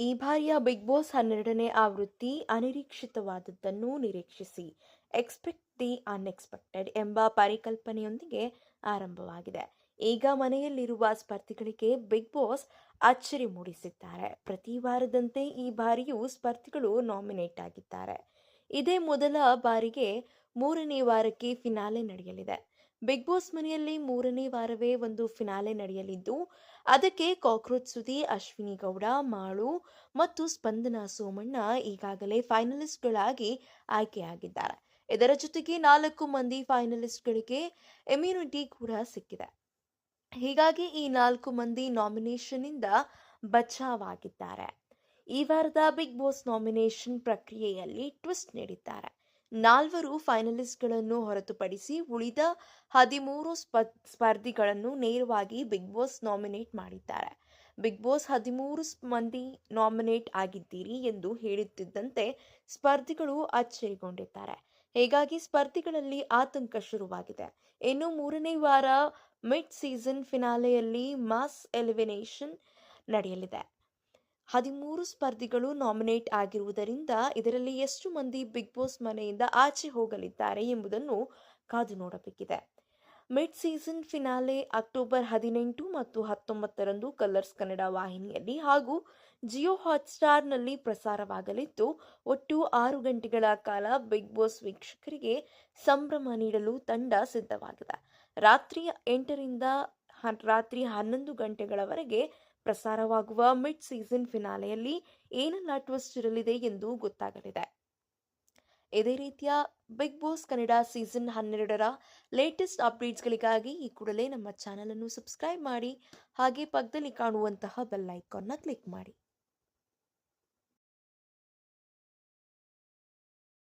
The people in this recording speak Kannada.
ಈ ಬಾರಿಯ ಬಿಗ್ ಬಾಸ್ 12ನೇ ಆವೃತ್ತಿ ಅನಿರೀಕ್ಷಿತವಾದದ್ದನ್ನು ನಿರೀಕ್ಷಿಸಿ, ಎಕ್ಸ್ಪೆಕ್ಟ್ ದಿ ಅನ್ಎಕ್ಸ್ಪೆಕ್ಟೆಡ್ ಎಂಬ ಪರಿಕಲ್ಪನೆಯೊಂದಿಗೆ ಆರಂಭವಾಗಿದೆ. ಈಗ ಮನೆಯಲ್ಲಿರುವ ಸ್ಪರ್ಧಿಗಳಿಗೆ ಬಿಗ್ ಬಾಸ್ ಅಚ್ಚರಿ ಮೂಡಿಸಿದ್ದಾರೆ. ಪ್ರತಿ ವಾರದಂತೆ ಈ ಬಾರಿಯೂ ಸ್ಪರ್ಧಿಗಳು ನಾಮಿನೇಟ್ ಆಗಿದ್ದಾರೆ. ಇದೇ ಮೊದಲ ಬಾರಿಗೆ 3ನೇ ವಾರಕ್ಕೆ ಫಿನಾಲೆ ನಡೆಯಲಿದೆ. ಬಿಗ್ ಬಾಸ್ ಮನೆಯಲ್ಲಿ 3ನೇ ವಾರವೇ ಒಂದು ಫಿನಾಲೆ ನಡೆಯಲಿದ್ದು, ಅದಕ್ಕೆ ಕಾಕ್ರೋಚ್ ಸುದಿ, ಅಶ್ವಿನಿ ಗೌಡ, ಮಾಳು ಮತ್ತು ಸ್ಪಂದನಾ ಸೋಮಣ್ಣ ಈಗಾಗಲೇ ಫೈನಲಿಸ್ಟ್ಗಳಾಗಿ ಆಯ್ಕೆಯಾಗಿದ್ದಾರೆ. ಇದರ ಜೊತೆಗೆ 4 ಮಂದಿ ಫೈನಲಿಸ್ಟ್ಗಳಿಗೆ ಇಮ್ಯುನಿಟಿ ಕೂಡ ಸಿಕ್ಕಿದೆ. ಹೀಗಾಗಿ ಈ 4 ಮಂದಿ ನಾಮಿನೇಷನ್ನಿಂದ ಬಚಾವಾಗಿದ್ದಾರೆ. ಈ ವಾರದ ಬಿಗ್ ಬಾಸ್ ನಾಮಿನೇಷನ್ ಪ್ರಕ್ರಿಯೆಯಲ್ಲಿ ಟ್ವಿಸ್ಟ್ ನೀಡಿದ್ದಾರೆ. 4 ಫೈನಲಿಸ್ಟ್ಗಳನ್ನು ಹೊರತುಪಡಿಸಿ ಉಳಿದ 13 ಸ್ಪರ್ಧಿಗಳನ್ನು ನೇರವಾಗಿ ಬಿಗ್ ಬಾಸ್ ನಾಮಿನೇಟ್ ಮಾಡಿದ್ದಾರೆ. ಬಿಗ್ ಬಾಸ್ 13 ಮಂದಿ ನಾಮಿನೇಟ್ ಆಗಿದ್ದೀರಿ ಎಂದು ಹೇಳುತ್ತಿದ್ದಂತೆ ಸ್ಪರ್ಧಿಗಳು ಅಚ್ಚರಿಗೊಂಡಿದ್ದಾರೆ. ಹೀಗಾಗಿ ಸ್ಪರ್ಧಿಗಳಲ್ಲಿ ಆತಂಕ ಶುರುವಾಗಿದೆ. ಇನ್ನು 3ನೇ ವಾರ ಮಿಡ್ ಸೀಸನ್ ಫಿನಾಲೆಯಲ್ಲಿ ಮಾಸ್ ಎಲಿಮಿನೇಷನ್ ನಡೆಯಲಿದೆ. 13 ಸ್ಪರ್ಧಿಗಳು ನಾಮಿನೇಟ್ ಆಗಿರುವುದರಿಂದ ಇದರಲ್ಲಿ ಎಷ್ಟು ಮಂದಿ ಬಿಗ್ ಬಾಸ್ ಮನೆಯಿಂದ ಆಚೆ ಹೋಗಲಿದ್ದಾರೆ ಎಂಬುದನ್ನು ಕಾದು ನೋಡಬೇಕಿದೆ. ಮಿಡ್ ಸೀಸನ್ ಫಿನಾಲೆ ಅಕ್ಟೋಬರ್ 18 ಮತ್ತು 19ರಂದು ಕಲರ್ಸ್ ಕನ್ನಡ ವಾಹಿನಿಯಲ್ಲಿ ಹಾಗೂ ಜಿಯೋ ಹಾಟ್ಸ್ಟಾರ್ನಲ್ಲಿ ಪ್ರಸಾರವಾಗಲಿದ್ದು, ಒಟ್ಟು 6 ಗಂಟೆಗಳ ಕಾಲ ಬಿಗ್ ಬಾಸ್ ವೀಕ್ಷಕರಿಗೆ ಸಂಭ್ರಮ ನೀಡಲು ತಂಡ ಸಿದ್ಧವಾಗಿದೆ. ರಾತ್ರಿ 8ರಿಂದ ರಾತ್ರಿ 11 ಗಂಟೆಗಳವರೆಗೆ ಪ್ರಸಾರವಾಗುವ ಮಿಡ್ ಸೀಸನ್ ಫಿನಾಲೆಯಲ್ಲಿ ಏನೆಲ್ಲ ಟ್ವಿಸ್ಟ್ ಇರಲಿದೆ ಎಂದು ಗೊತ್ತಾಗಲಿದೆ. ಇದೇ ರೀತಿಯ ಬಿಗ್ ಬಾಸ್ ಕನ್ನಡ ಸೀಸನ್ 12ರ ಲೇಟೆಸ್ಟ್ ಅಪ್ಡೇಟ್ಸ್ಗಳಿಗಾಗಿ ಈ ಕೂಡಲೇ ನಮ್ಮ ಚಾನೆಲ್ ಅನ್ನು ಸಬ್ಸ್ಕ್ರೈಬ್ ಮಾಡಿ, ಹಾಗೆ ಪಕ್ಕದಲ್ಲಿ ಕಾಣುವಂತಹ ಬೆಲ್ ಐಕಾನ್ನ ಕ್ಲಿಕ್ ಮಾಡಿ.